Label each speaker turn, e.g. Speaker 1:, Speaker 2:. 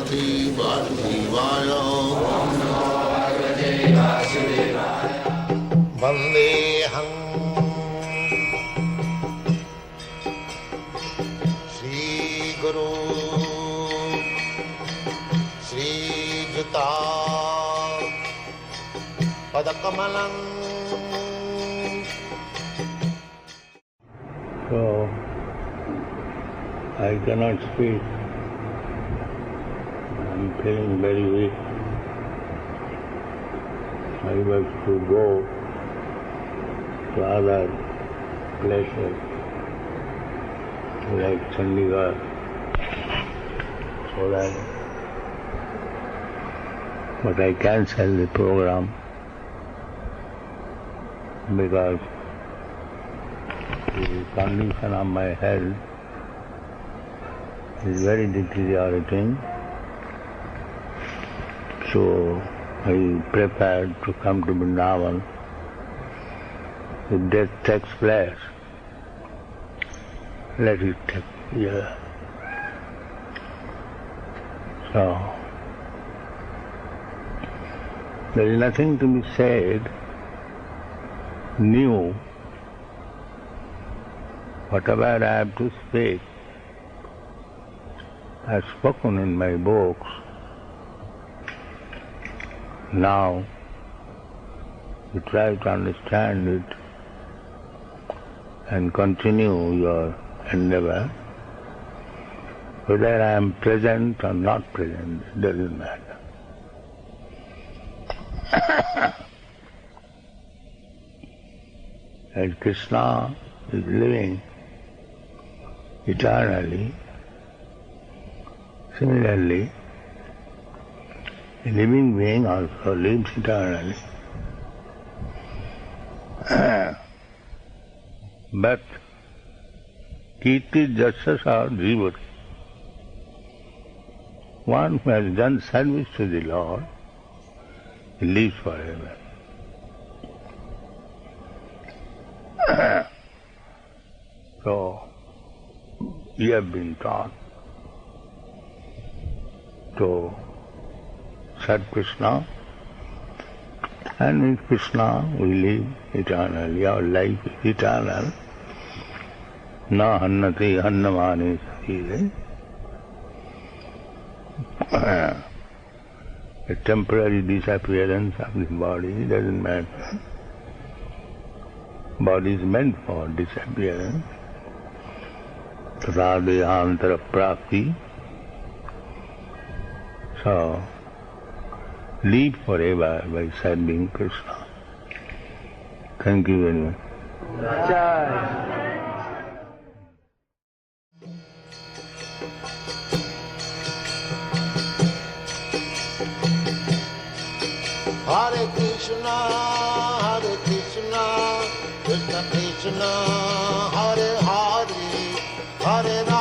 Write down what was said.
Speaker 1: Parvati Vasudevaya. Vandeham Shri Guru Shri Juta Padakamalam.
Speaker 2: So, I cannot speak. I am feeling very weak. I was to go to other places like Chandigarh, so that, but I cancelled the program because the condition of my health is very deteriorating. So I prepared to come to Vrindavan. If death takes place, let it take place. So there is nothing to be said new. Whatever I have to speak, I have spoken in my books. Now, you try to understand it and continue your endeavor. Whether I am present or not present, it doesn't matter. As Krishna is living eternally, similarly, a living being also lives eternally. But Kirti Jasasa Jivati, one who has done service to the Lord, he lives forever. So, we have been taught to serve Krishna, and with Krishna we live eternally. Our life is eternal. Na hannati hannamane sarire. A temporary disappearance of the body doesn't matter. Body is meant for disappearance. Radhayantara prapti. So, live forever by serving Krishna. Thank you very much.
Speaker 1: Hare Krishna, Krishna Krishna, Hare Hare, Hare Rama.